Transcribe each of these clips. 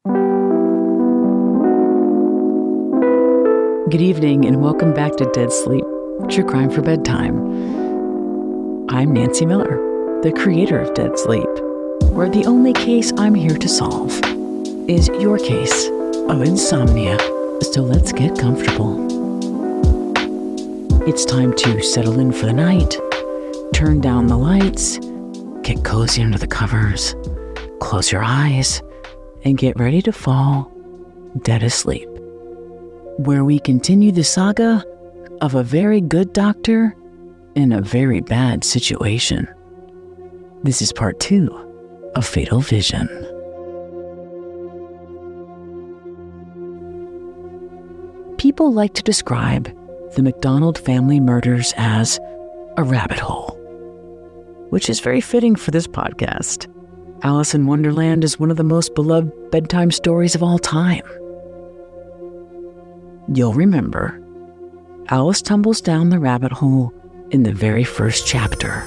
Good evening and welcome back to Dead Sleep, True Crime for Bedtime. I'm Nancy Miller, the creator of Dead Sleep, where the only case I'm here to solve is your case of insomnia. So let's get comfortable. It's time to settle in for the night, turn down the lights, get cozy under the covers, close your eyes, and get ready to fall dead asleep, where we continue the saga of a very good doctor in a very bad situation. This is part 2 of Fatal Vision. People like to describe the MacDonald family murders as a rabbit hole, which is very fitting for this podcast. Alice in Wonderland is one of the most beloved bedtime stories of all time. You'll remember, Alice tumbles down the rabbit hole in the very first chapter,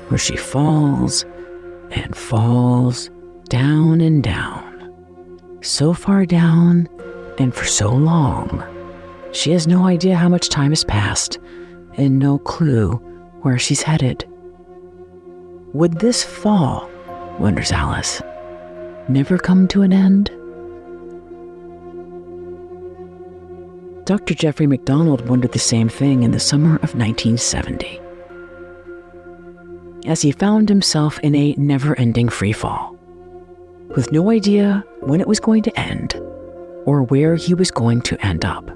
where she falls and falls down and down, so far down and for so long, she has no idea how much time has passed and no clue where she's headed. Would this fall, wonders Alice, never come to an end? Dr. Jeffrey MacDonald wondered the same thing in the summer of 1970, as he found himself in a never-ending freefall, with no idea when it was going to end or where he was going to end up.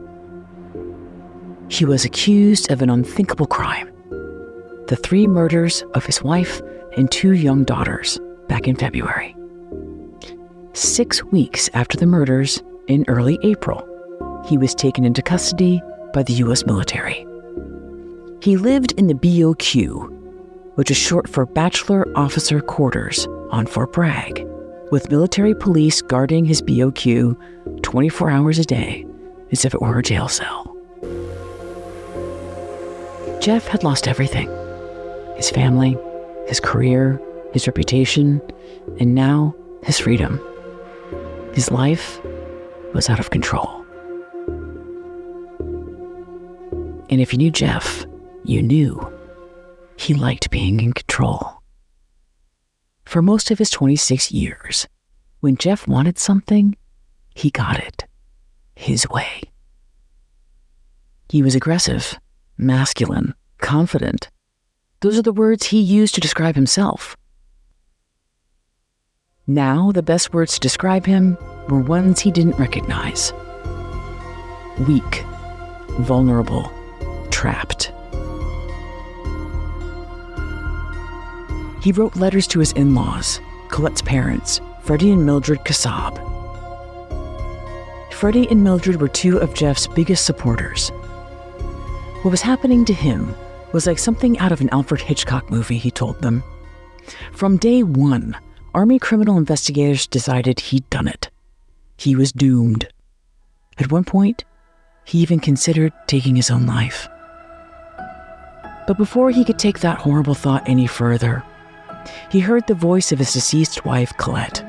He was accused of an unthinkable crime, the 3 murders of his wife and 2 young daughters back in February. 6 weeks after the murders, in early April, he was taken into custody by the U.S. military. He lived in the BOQ, which is short for Bachelor Officer Quarters, on Fort Bragg, with military police guarding his BOQ 24 hours a day, as if it were a jail cell. Jeff had lost everything: his family, his career, his reputation, and now his freedom. His life was out of control. And if you knew Jeff, you knew he liked being in control. For most of his 26 years, when Jeff wanted something, he got it his way. He was aggressive, masculine, confident. Those are the words he used to describe himself. Now, the best words to describe him were ones he didn't recognize: weak, vulnerable, trapped. He wrote letters to his in-laws, Colette's parents, Freddie and Mildred Kassab. Freddie and Mildred were 2 of Jeff's biggest supporters. What was happening to him was like something out of an Alfred Hitchcock movie, he told them. From day 1, Army criminal investigators decided he'd done it. He was doomed. At one point, he even considered taking his own life. But before he could take that horrible thought any further, he heard the voice of his deceased wife, Colette.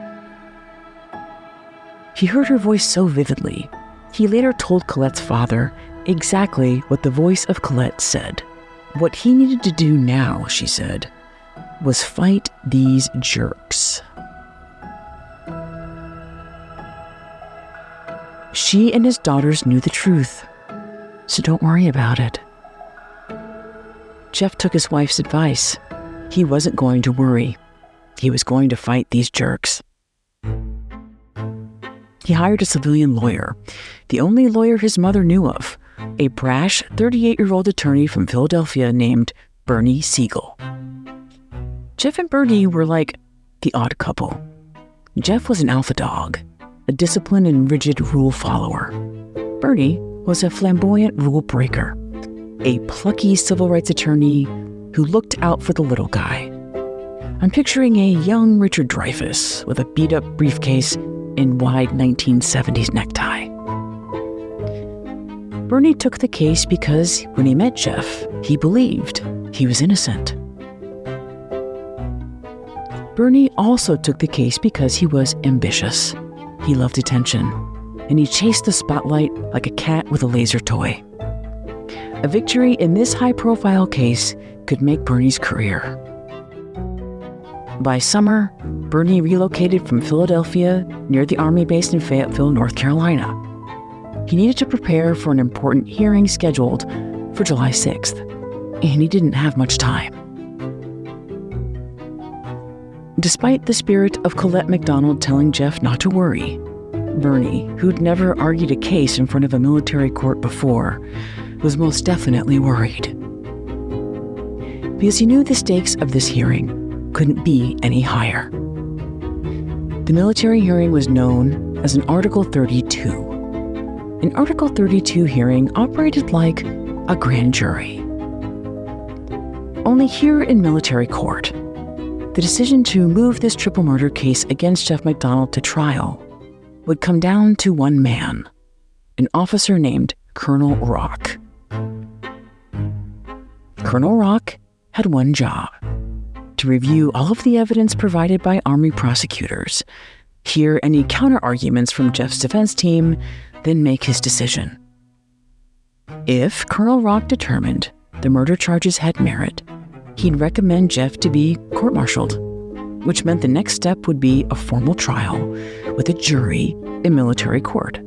He heard her voice so vividly, he later told Colette's father exactly what the voice of Colette said. What he needed to do now, she said, was fight these jerks. She and his daughters knew the truth, so don't worry about it. Jeff took his wife's advice. He wasn't going to worry. He was going to fight these jerks. He hired a civilian lawyer, the only lawyer his mother knew of, a brash 38-year-old attorney from Philadelphia named Bernie Siegel. Jeff and Bernie were like the odd couple. Jeff was an alpha dog, a disciplined and rigid rule follower. Bernie was a flamboyant rule breaker, a plucky civil rights attorney who looked out for the little guy. I'm picturing a young Richard Dreyfuss with a beat-up briefcase and wide 1970s necktie. Bernie took the case because when he met Jeff, he believed he was innocent. Bernie also took the case because he was ambitious. He loved attention, and he chased the spotlight like a cat with a laser toy. A victory in this high-profile case could make Bernie's career. By summer, Bernie relocated from Philadelphia near the Army base in Fayetteville, North Carolina. He needed to prepare for an important hearing scheduled for July 6th, and he didn't have much time. Despite the spirit of Colette McDonald telling Jeff not to worry, Bernie, who'd never argued a case in front of a military court before, was most definitely worried. Because he knew the stakes of this hearing couldn't be any higher. The military hearing was known as an Article 32. An Article 32 hearing operated like a grand jury. Only here in military court, the decision to move this triple murder case against Jeff McDonald to trial would come down to one man, an officer named Colonel Rock. Colonel Rock had one job: to review all of the evidence provided by Army prosecutors, hear any counter-arguments from Jeff's defense team, then make his decision. If Colonel Rock determined the murder charges had merit, he'd recommend Jeff to be court-martialed, which meant the next step would be a formal trial with a jury in military court.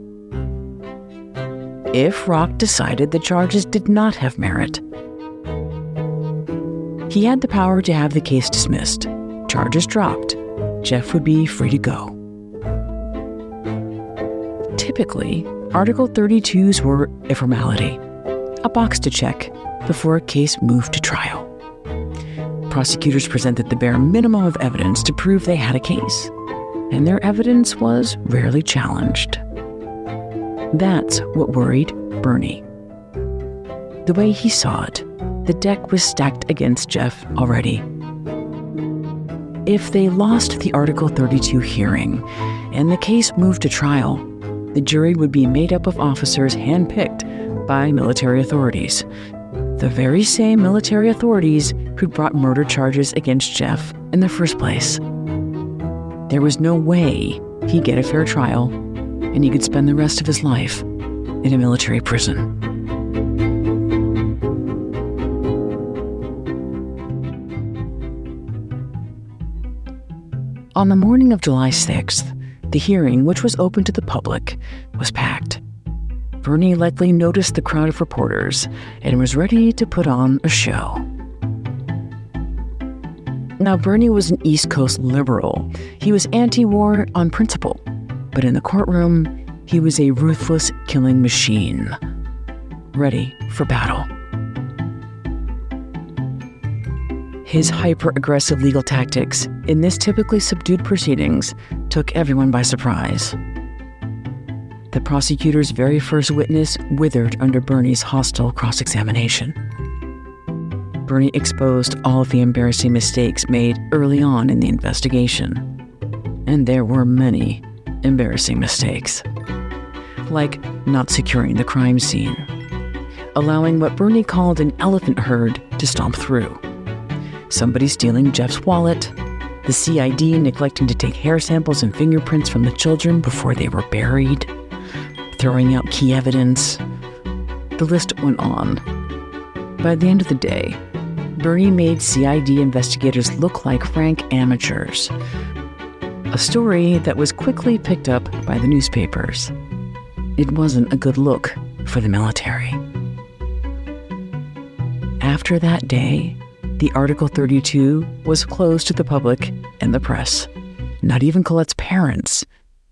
If Rock decided the charges did not have merit, he had the power to have the case dismissed, charges dropped. Jeff would be free to go. Typically, Article 32s were a formality, a box to check before a case moved to trial. Prosecutors presented the bare minimum of evidence to prove they had a case, and their evidence was rarely challenged. That's what worried Bernie. The way he saw it, the deck was stacked against Jeff already. If they lost the Article 32 hearing and the case moved to trial, the jury would be made up of officers handpicked by military authorities, the very same military authorities who'd brought murder charges against Jeff in the first place. There was no way he'd get a fair trial, and he could spend the rest of his life in a military prison. On the morning of July 6th, the hearing, which was open to the public, was packed. Bernie likely noticed the crowd of reporters and was ready to put on a show. Now, Bernie was an East Coast liberal. He was anti-war on principle, but in the courtroom, he was a ruthless killing machine, ready for battle. His hyper-aggressive legal tactics in this typically subdued proceedings took everyone by surprise. The prosecutor's very first witness withered under Bernie's hostile cross-examination. Bernie exposed all of the embarrassing mistakes made early on in the investigation. And there were many embarrassing mistakes. Like not securing the crime scene, allowing what Bernie called an elephant herd to stomp through, somebody stealing Jeff's wallet, the CID neglecting to take hair samples and fingerprints from the children before they were buried, throwing out key evidence. The list went on. By the end of the day, Bernie made CID investigators look like frank amateurs, a story that was quickly picked up by the newspapers. It wasn't a good look for the military. After that day, the Article 32 was closed to the public and the press. Not even Colette's parents,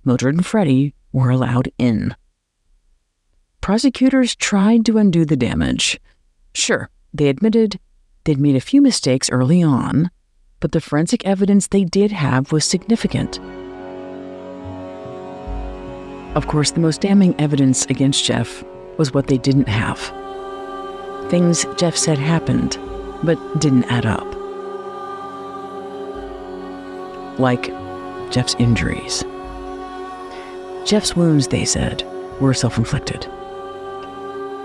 Mildred and Freddie, were allowed in. Prosecutors tried to undo the damage. Sure, they admitted they'd made a few mistakes early on, but the forensic evidence they did have was significant. Of course, the most damning evidence against Jeff was what they didn't have. Things Jeff said happened, but didn't add up. Like Jeff's injuries. Jeff's wounds, they said, were self-inflicted.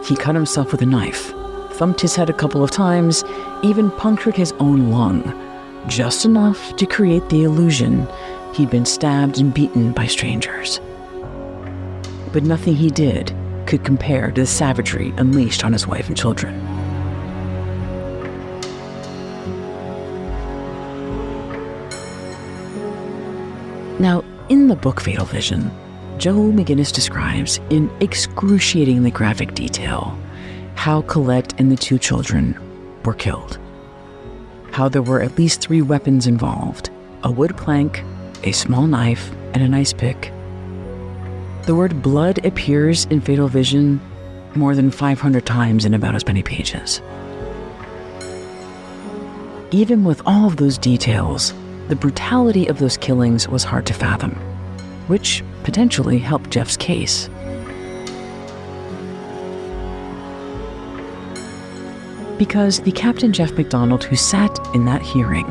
He cut himself with a knife, thumped his head a couple of times, even punctured his own lung, just enough to create the illusion he'd been stabbed and beaten by strangers. but nothing he did could compare to the savagery unleashed on his wife and children. Now, in the book Fatal Vision, Joe McGinniss describes in excruciatingly graphic detail how Colette and the two children were killed. How there were at least 3 weapons involved: a wood plank, a small knife, and an ice pick. The word blood appears in Fatal Vision more than 500 times in about as many pages. Even with all of those details, the brutality of those killings was hard to fathom, which potentially helped Jeff's case. Because the Captain Jeff McDonald who sat in that hearing,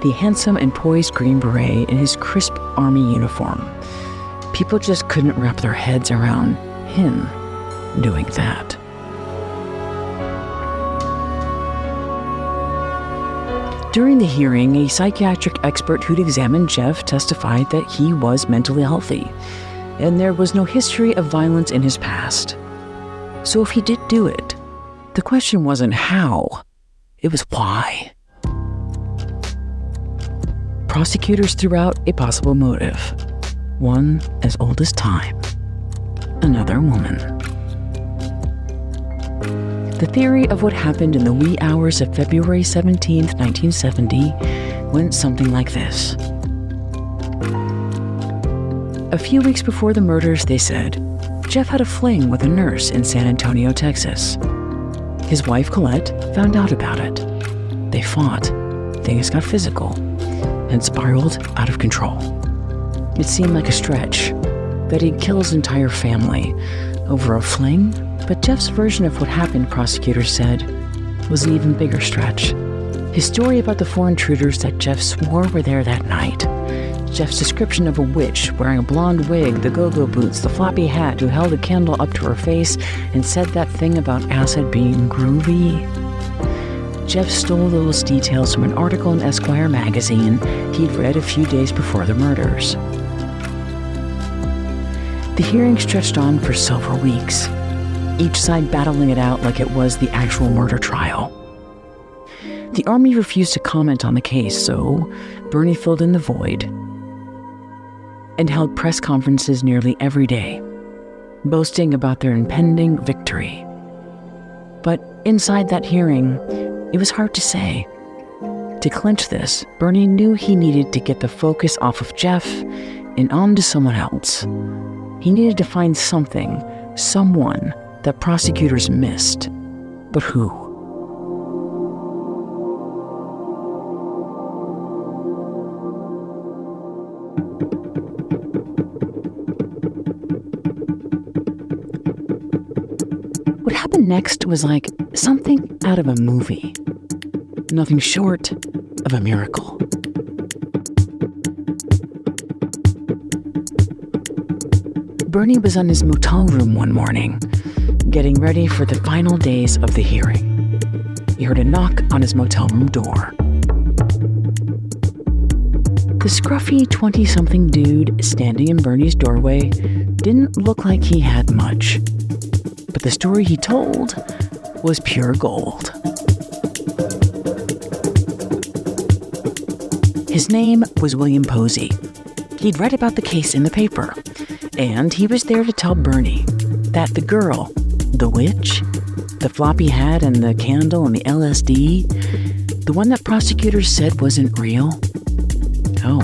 the handsome and poised Green Beret in his crisp Army uniform, people just couldn't wrap their heads around him doing that. During the hearing, a psychiatric expert who'd examined Jeff testified that he was mentally healthy, and there was no history of violence in his past. So if he did do it, the question wasn't how, it was why. Prosecutors threw out a possible motive, one as old as time: another woman. The theory of what happened in the wee hours of February 17th, 1970 went something like this. A few weeks before the murders, they said, Jeff had a fling with a nurse in San Antonio, Texas. His wife, Colette, found out about it. They fought, things got physical, and spiraled out of control. It seemed like a stretch that he'd kill his entire family over a fling, but Jeff's version of what happened, prosecutors said, was an even bigger stretch. His story about the 4 intruders that Jeff swore were there that night, Jeff's description of a witch wearing a blonde wig, the go-go boots, the floppy hat, who held a candle up to her face and said that thing about acid being groovy. Jeff stole those details from an article in Esquire magazine he'd read a few days before the murders. The hearing stretched on for several weeks, each side battling it out like it was the actual murder trial. The Army refused to comment on the case, so Bernie filled in the void and held press conferences nearly every day, boasting about their impending victory. But inside that hearing, it was hard to say. To clinch this, Bernie knew he needed to get the focus off of Jeff and onto someone else. He needed to find something, someone that prosecutors missed. But who? What happened next was like something out of a movie. Nothing short of a miracle. Bernie was in his motel room one morning, getting ready for the final days of the hearing. He heard a knock on his motel room door. The scruffy 20-something dude standing in Bernie's doorway didn't look like he had much, but the story he told was pure gold. His name was William Posey. He'd read about the case in the paper, and he was there to tell Bernie that the girl, the witch, the floppy hat and the candle and the LSD, the one that prosecutors said wasn't real, oh,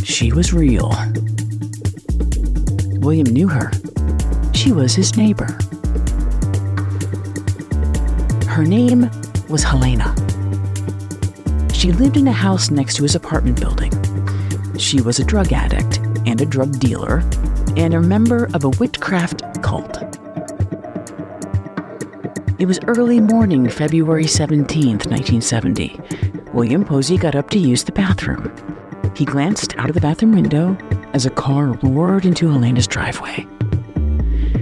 she was real. William knew her. She was his neighbor. Her name was Helena. She lived in a house next to his apartment building. She was a drug addict and a drug dealer and a member of a witchcraft cult. It was early morning, February 17th, 1970. William Posey got up to use the bathroom. He glanced out of the bathroom window as a car roared into Helena's driveway.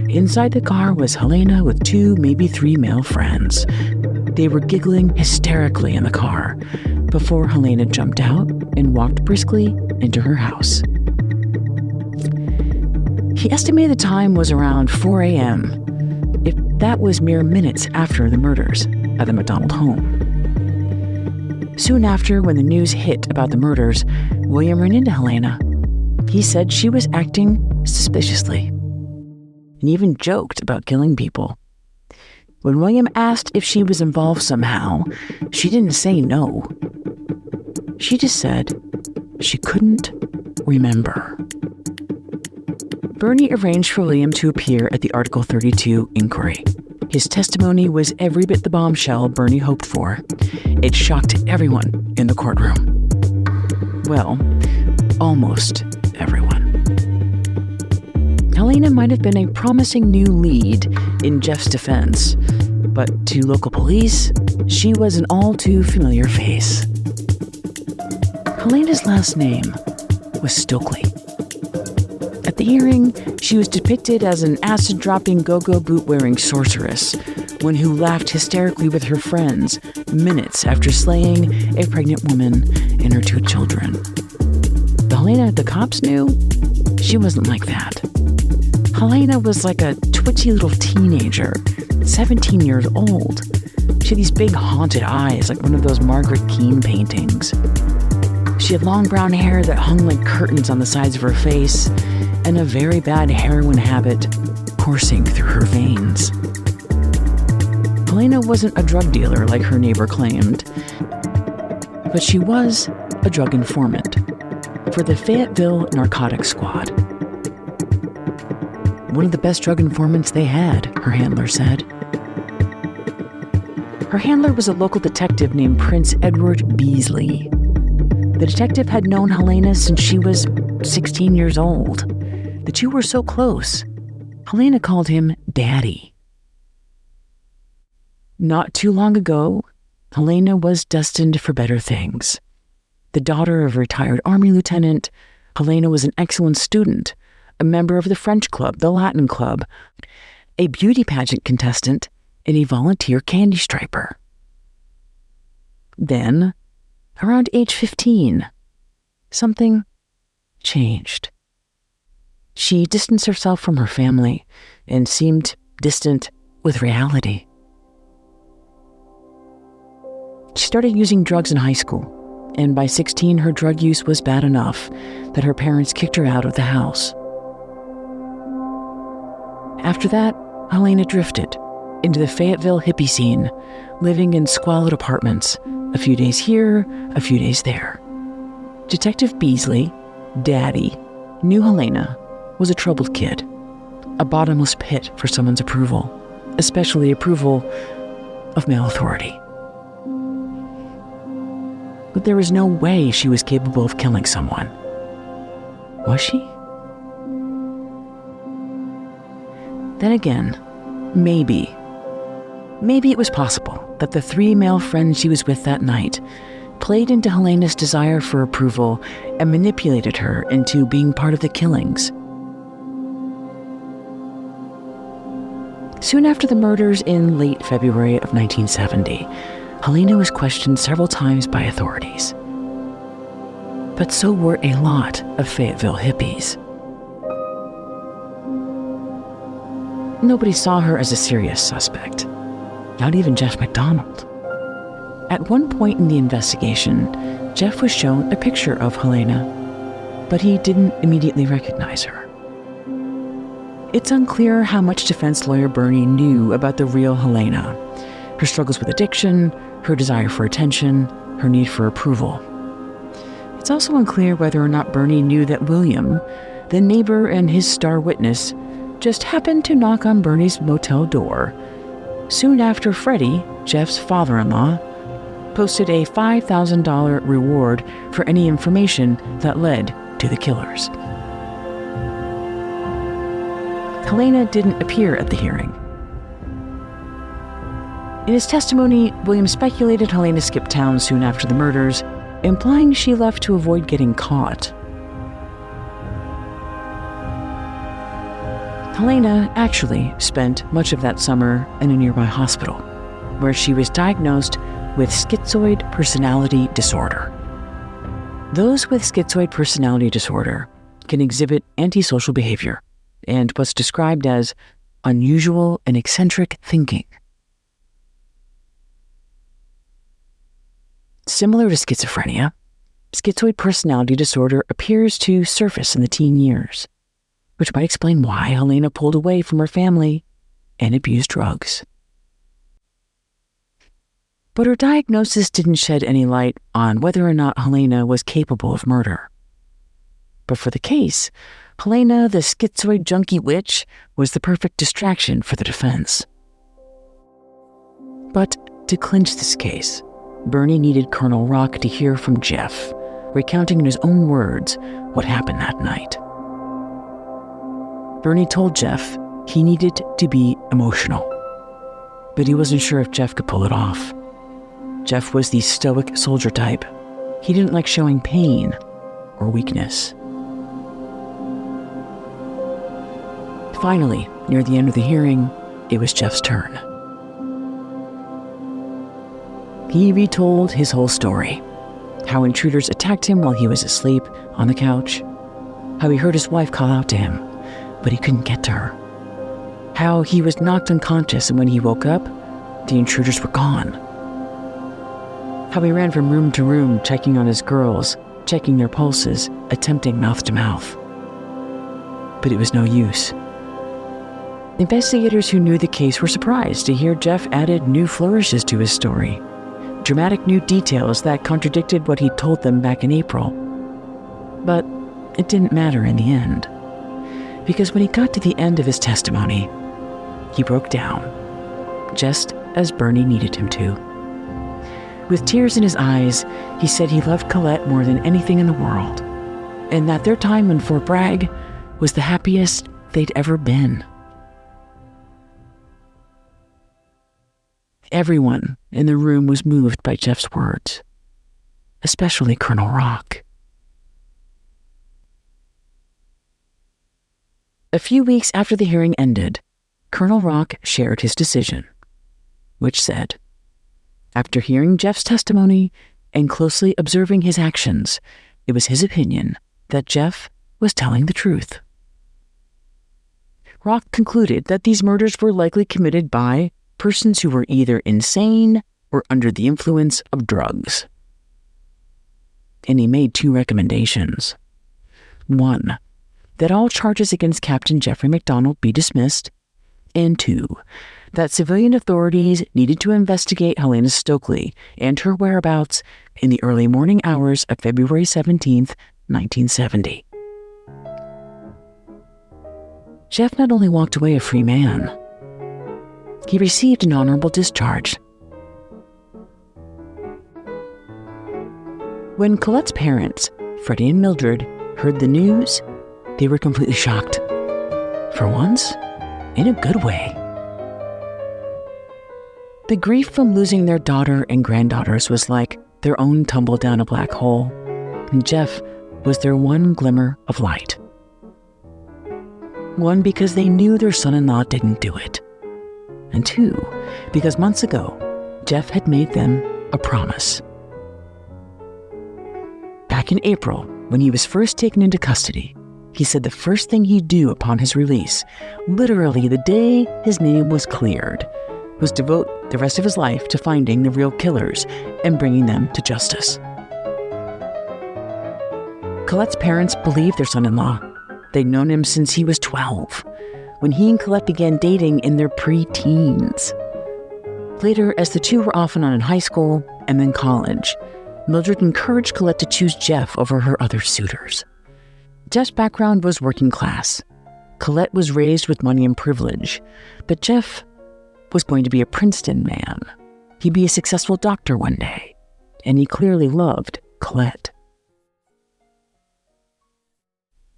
Inside the car was Helena with 2, maybe 3 male friends. They were giggling hysterically in the car before Helena jumped out and walked briskly into her house. He estimated the time was around 4 a.m., if that was mere minutes after the murders at the MacDonald home. Soon after, when the news hit about the murders, William ran into Helena. He said she was acting suspiciously and even joked about killing people. When William asked if she was involved somehow, she didn't say no. She just said she couldn't remember. Bernie arranged for William to appear at the Article 32 inquiry. His testimony was every bit the bombshell Bernie hoped for. It shocked everyone in the courtroom. Well, almost everyone. Helena might have been a promising new lead in Jeff's defense, but to local police, she was an all too familiar face. Helena's last name was Stokely. At the hearing, she was depicted as an acid-dropping, go-go boot-wearing sorceress, one who laughed hysterically with her friends minutes after slaying a pregnant woman and her 2 children. The Helena the cops knew, she wasn't like that. Helena was like a twitchy little teenager, 17 years old. She had these big haunted eyes, like one of those Margaret Keane paintings. She had long brown hair that hung like curtains on the sides of her face, and a very bad heroin habit coursing through her veins. Helena wasn't a drug dealer like her neighbor claimed, but she was a drug informant for the Fayetteville Narcotics Squad. One of the best drug informants they had, her handler said. Her handler was a local detective named Prince Edward Beasley. The detective had known Helena since she was 16 years old. The two were so close, Helena called him Daddy. Not too long ago, Helena was destined for better things. The daughter of a retired Army lieutenant, Helena was an excellent student, a member of the French club, the Latin club, a beauty pageant contestant, and a volunteer candy striper. Then, around age 15, something changed. She distanced herself from her family and seemed distant with reality. She started using drugs in high school, and by 16, her drug use was bad enough that her parents kicked her out of the house. After that, Helena drifted into the Fayetteville hippie scene, living in squalid apartments, a few days here, a few days there. Detective Beasley, Daddy, knew Helena was a troubled kid, a bottomless pit for someone's approval, especially approval of male authority. But there was no way she was capable of killing someone. Was she? Then again, maybe it was possible that the 3 male friends she was with that night played into Helena's desire for approval and manipulated her into being part of the killings. Soon after the murders in late February of 1970, Helena was questioned several times by authorities. But so were a lot of Fayetteville hippies. Nobody saw her as a serious suspect, not even Jeff MacDonald. At one point in the investigation, Jeff was shown a picture of Helena, but he didn't immediately recognize her. It's unclear how much defense lawyer Bernie knew about the real Helena, her struggles with addiction, her desire for attention, her need for approval. It's also unclear whether or not Bernie knew that William, the neighbor and his star witness, just happened to knock on Bernie's motel door soon after Freddie, Jeff's father-in-law, posted a $5,000 reward for any information that led to the killers. Helena didn't appear at the hearing. In his testimony, William speculated Helena skipped town soon after the murders, implying she left to avoid getting caught. Helena actually spent much of that summer in a nearby hospital, where she was diagnosed with schizoid personality disorder. Those with schizoid personality disorder can exhibit antisocial behavior, and what's described as unusual and eccentric thinking. Similar to schizophrenia, schizoid personality disorder appears to surface in the teen years, which might explain why Helena pulled away from her family and abused drugs. But her diagnosis didn't shed any light on whether or not Helena was capable of murder. But for the case, Helena, the schizoid junkie witch, was the perfect distraction for the defense. But to clinch this case, Bernie needed Colonel Rock to hear from Jeff, recounting in his own words what happened that night. Bernie told Jeff he needed to be emotional, but he wasn't sure if Jeff could pull it off. Jeff was the stoic soldier type. He didn't like showing pain or weakness. Finally, near the end of the hearing, it was Jeff's turn. He retold his whole story, how intruders attacked him while he was asleep on the couch, how he heard his wife call out to him, but he couldn't get to her, how he was knocked unconscious and when he woke up, the intruders were gone, how he ran from room to room checking on his girls, checking their pulses, attempting mouth to mouth. But it was no use. Investigators who knew the case were surprised to hear Jeff added new flourishes to his story, dramatic new details that contradicted what he told them back in April. But it didn't matter in the end, because when he got to the end of his testimony, he broke down, just as Bernie needed him to. With tears in his eyes, he said he loved Colette more than anything in the world, and that their time in Fort Bragg was the happiest they'd ever been. Everyone in the room was moved by Jeff's words, especially Colonel Rock. A few weeks after the hearing ended, Colonel Rock shared his decision, which said, after hearing Jeff's testimony and closely observing his actions, it was his opinion that Jeff was telling the truth. Rock concluded that these murders were likely committed by persons who were either insane or under the influence of drugs. And he made 2 recommendations. 1, that all charges against Captain Jeffrey MacDonald be dismissed, and 2, that civilian authorities needed to investigate Helena Stokely and her whereabouts in the early morning hours of February 17th, 1970. Jeff not only walked away a free man, he received an honorable discharge. When Colette's parents, Freddie and Mildred, heard the news, they were completely shocked. For once, in a good way. The grief from losing their daughter and granddaughters was like their own tumble down a black hole, and Jeff was their one glimmer of light. One, because they knew their son-in-law didn't do it. And 2, because months ago, Jeff had made them a promise. Back in April, when he was first taken into custody, he said the first thing he'd do upon his release, literally the day his name was cleared, was devote the rest of his life to finding the real killers and bringing them to justice. Colette's parents believed their son-in-law. They'd known him since he was 12, when he and Colette began dating in their pre-teens. Later, as the two were off and on in high school and then college, Mildred encouraged Colette to choose Jeff over her other suitors. Jeff's background was working class. Colette was raised with money and privilege, but Jeff was going to be a Princeton man. He'd be a successful doctor one day, and he clearly loved Colette.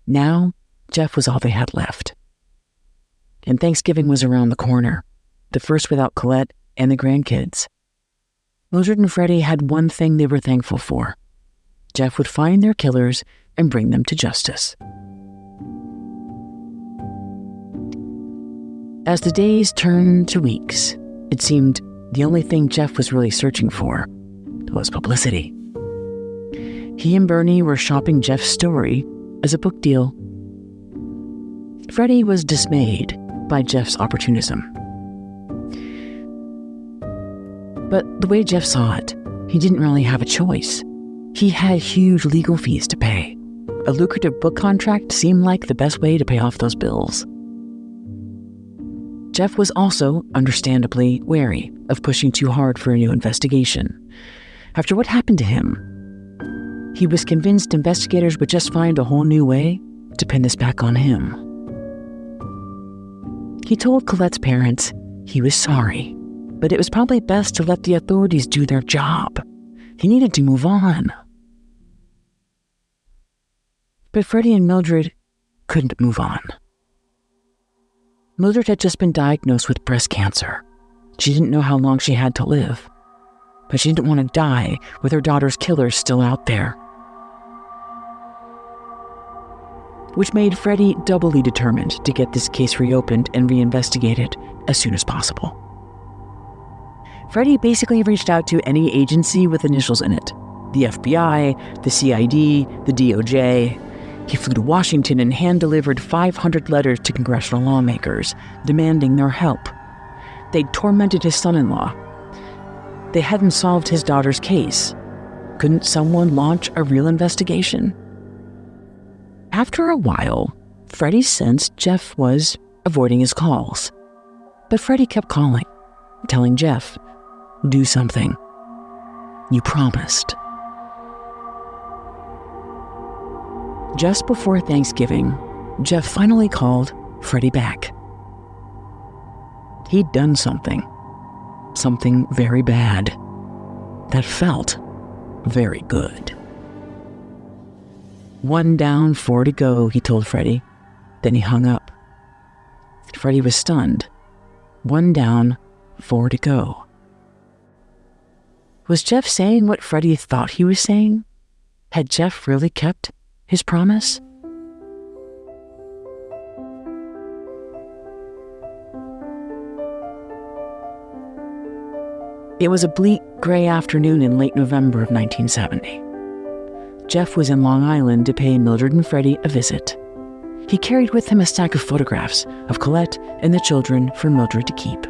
Now, Jeff was all they had left. And Thanksgiving was around the corner, the first without Colette and the grandkids. Mildred and Freddie had one thing they were thankful for. Jeff would find their killers and bring them to justice. As the days turned to weeks, it seemed the only thing Jeff was really searching for was publicity. He and Bernie were shopping Jeff's story as a book deal. Freddie was dismayed by Jeff's opportunism. But the way Jeff saw it, he didn't really have a choice. He had huge legal fees to pay. A lucrative book contract seemed like the best way to pay off those bills. Jeff was also, understandably, wary of pushing too hard for a new investigation. After what happened to him, he was convinced investigators would just find a whole new way to pin this back on him. He told Colette's parents he was sorry, but it was probably best to let the authorities do their job. He needed to move on. But Freddie and Mildred couldn't move on. Mildred had just been diagnosed with breast cancer. She didn't know how long she had to live, but she didn't want to die with her daughter's killer still out there. Which made Freddie doubly determined to get this case reopened and reinvestigated as soon as possible. Freddie basically reached out to any agency with initials in it. The FBI, the CID, the DOJ. He flew to Washington and hand-delivered 500 letters to congressional lawmakers, demanding their help. They'd tormented his son-in-law. They hadn't solved his daughter's case. Couldn't someone launch a real investigation? After a while, Freddie sensed Jeff was avoiding his calls. But Freddie kept calling, telling Jeff, "Do something. You promised." Just before Thanksgiving, Jeff finally called Freddie back. He'd done something very bad, that felt very good. "One down, 4 to go," he told Freddie. Then he hung up. Freddie was stunned. 1 down, 4 to go. Was Jeff saying what Freddie thought he was saying? Had Jeff really kept his promise? It was a bleak, gray afternoon in late November of 1970. Jeff was in Long Island to pay Mildred and Freddie a visit. He carried with him a stack of photographs of Colette and the children for Mildred to keep.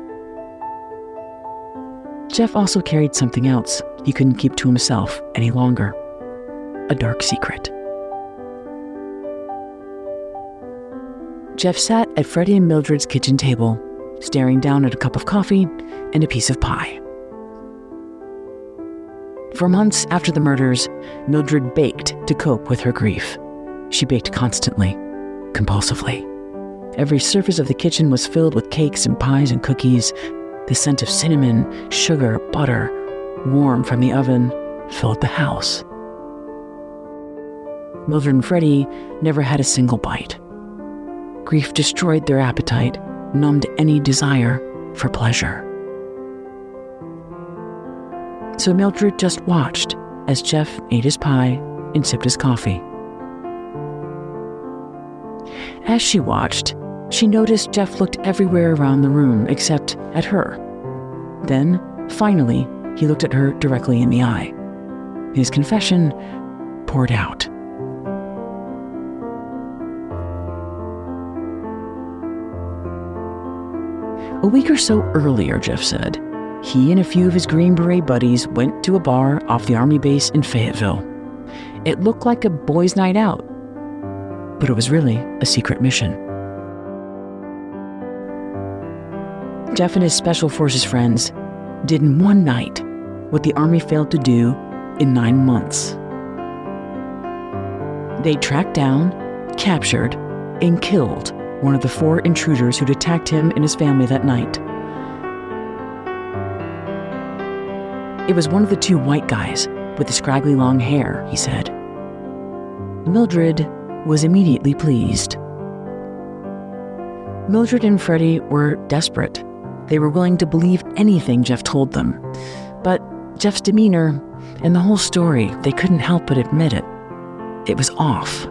Jeff also carried something else he couldn't keep to himself any longer. A dark secret. Jeff sat at Freddie and Mildred's kitchen table, staring down at a cup of coffee and a piece of pie. For months after the murders, Mildred baked to cope with her grief. She baked constantly, compulsively. Every surface of the kitchen was filled with cakes and pies and cookies. The scent of cinnamon, sugar, butter, warm from the oven, filled the house. Mildred and Freddie never had a single bite. Grief destroyed their appetite, numbed any desire for pleasure. So Mildred just watched as Jeff ate his pie and sipped his coffee. As she watched, she noticed Jeff looked everywhere around the room except at her. Then, finally, he looked at her directly in the eye. His confession poured out. A week or so earlier, Jeff said, he and a few of his Green Beret buddies went to a bar off the Army base in Fayetteville. It looked like a boys' night out, but it was really a secret mission. Jeff and his Special Forces friends did in one night what the Army failed to do in 9 months. They tracked down, captured, and killed one of the 4 intruders who'd attacked him and his family that night. It was one of the 2 white guys with the scraggly long hair, he said. Mildred was immediately pleased. Mildred and Freddie were desperate. They were willing to believe anything Jeff told them. But Jeff's demeanor and the whole story, they couldn't help but admit it. It was off.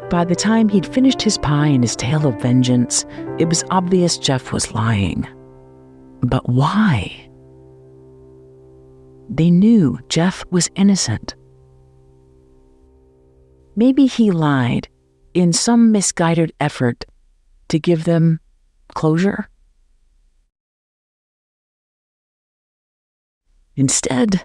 By the time he'd finished his pie and his tale of vengeance, it was obvious Jeff was lying. But why? They knew Jeff was innocent. maybe he lied in some misguided effort to give them closure. Instead,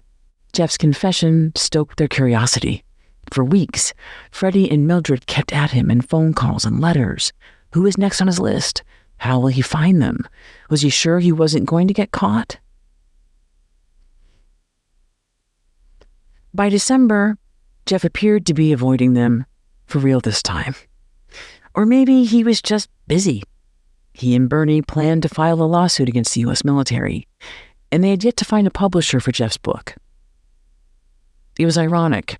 Jeff's confession stoked their curiosity. For weeks, Freddie and Mildred kept at him in phone calls and letters. Who was next on his list? How will he find them? Was he sure he wasn't going to get caught? By December, Jeff appeared to be avoiding them for real this time. Or maybe he was just busy. He and Bernie planned to file a lawsuit against the U.S. military, and they had yet to find a publisher for Jeff's book. It was ironic.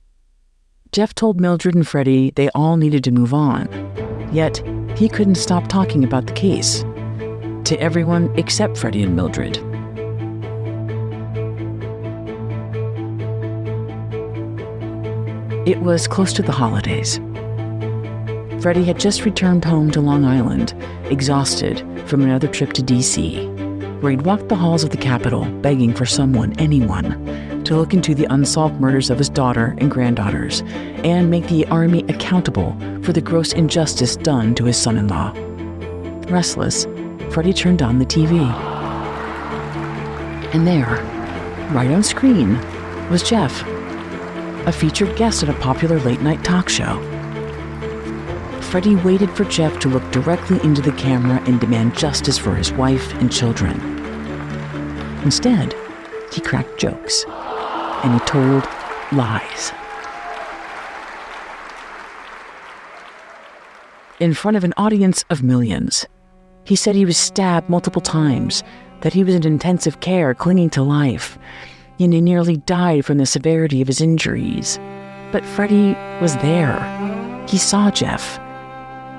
Jeff told Mildred and Freddie they all needed to move on, yet he couldn't stop talking about the case to everyone except Freddie and Mildred. It was close to the holidays. Freddie had just returned home to Long Island, exhausted from another trip to D.C., where he'd walked the halls of the Capitol begging for someone, anyone, to look into the unsolved murders of his daughter and granddaughters and make the Army accountable for the gross injustice done to his son-in-law. Restless, Freddie turned on the TV. And there, right on screen, was Jeff, a featured guest at a popular late-night talk show. Freddie waited for Jeff to look directly into the camera and demand justice for his wife and children. Instead, he cracked jokes, and he told lies. In front of an audience of millions, he said he was stabbed multiple times, that he was in intensive care clinging to life, and he nearly died from the severity of his injuries. But Freddie was there. He saw Jeff.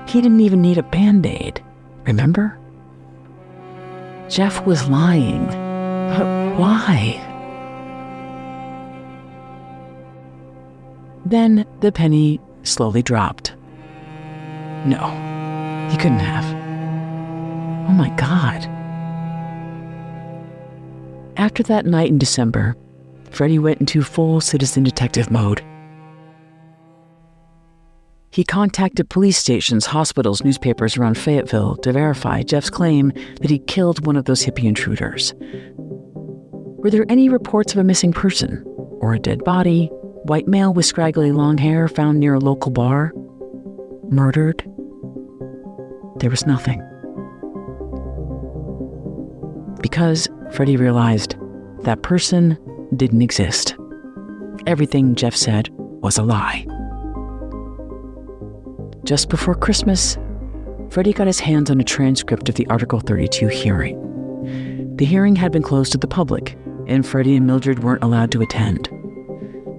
He didn't even need a Band-Aid, remember? Jeff was lying. But why? Then the penny slowly dropped. No, he couldn't have. Oh my God. After that night in December, Freddie went into full citizen detective mode. He contacted police stations, hospitals, newspapers around Fayetteville to verify Jeff's claim that he killed one of those hippie intruders. Were there any reports of a missing person or a dead body, white male with scraggly long hair found near a local bar, murdered? There was nothing. Because Freddie realized that person didn't exist. Everything Jeff said was a lie. Just before Christmas, Freddie got his hands on a transcript of the Article 32 hearing. The hearing had been closed to the public, and Freddie and Mildred weren't allowed to attend.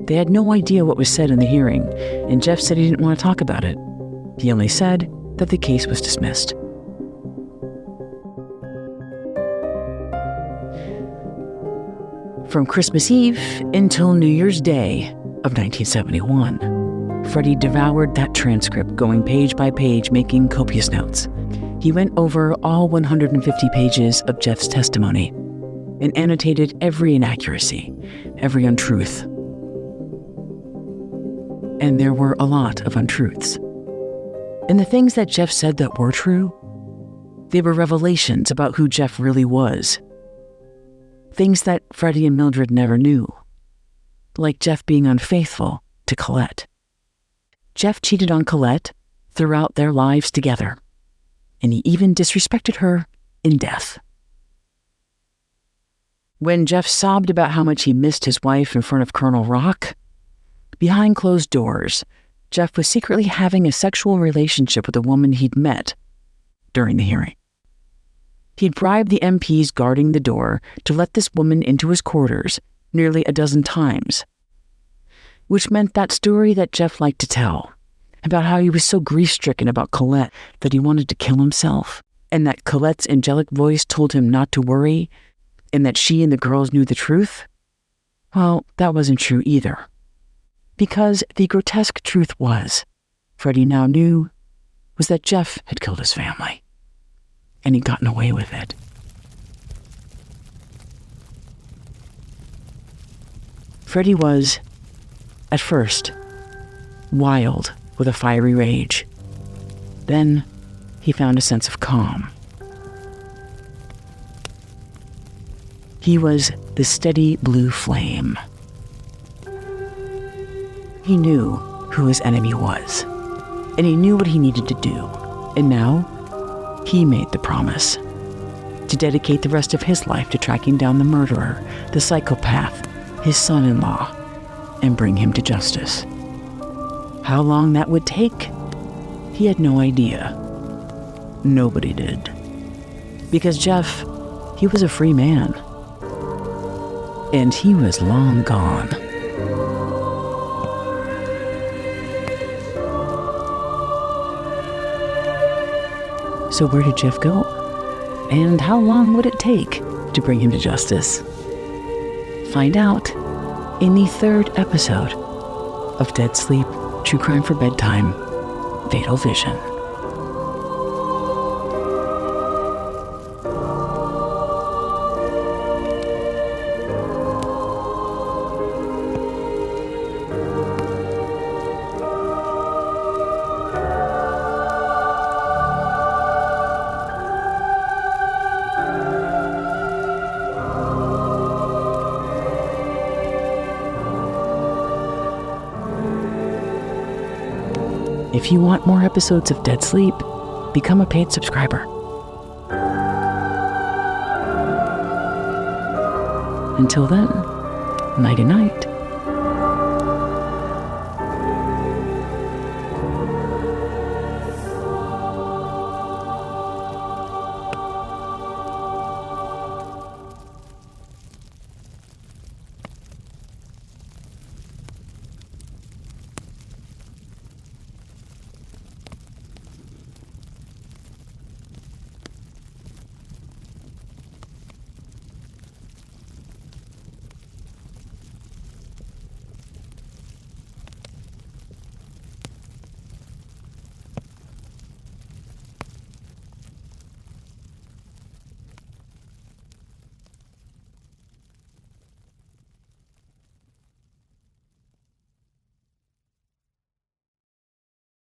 They had no idea what was said in the hearing, and Jeff said he didn't want to talk about it. He only said that the case was dismissed. From Christmas Eve until New Year's Day of 1971, Freddie devoured that transcript, going page by page, making copious notes. He went over all 150 pages of Jeff's testimony and annotated every inaccuracy, every untruth. And there were a lot of untruths. And the things that Jeff said that were true, they were revelations about who Jeff really was. Things that Freddie and Mildred never knew, like Jeff being unfaithful to Colette. Jeff cheated on Colette throughout their lives together, and he even disrespected her in death. When Jeff sobbed about how much he missed his wife in front of Colonel Rock, behind closed doors, Jeff was secretly having a sexual relationship with a woman he'd met during the hearing. He'd bribed the MPs guarding the door to let this woman into his quarters nearly a dozen times, which meant that story that Jeff liked to tell, about how he was so grief-stricken about Colette that he wanted to kill himself, and that Colette's angelic voice told him not to worry, and that she and the girls knew the truth. Well, that wasn't true either. Because the grotesque truth was, Freddie now knew, was that Jeff had killed his family, and he'd gotten away with it. Freddie was, at first, wild with a fiery rage. Then he found a sense of calm. He was the steady blue flame. He knew who his enemy was, and he knew what he needed to do. And now, he made the promise to dedicate the rest of his life to tracking down the murderer, the psychopath, his son-in-law, and bring him to justice. How long that would take, he had no idea. Nobody did. Because Jeff, he was a free man. And he was long gone. So where did Jeff go? And how long would it take to bring him to justice? Find out in the 3rd episode of Dead Sleep, True Crime for Bedtime, Fatal Vision. If you want more episodes of Dead Sleep, become a paid subscriber. Until then, nighty-night.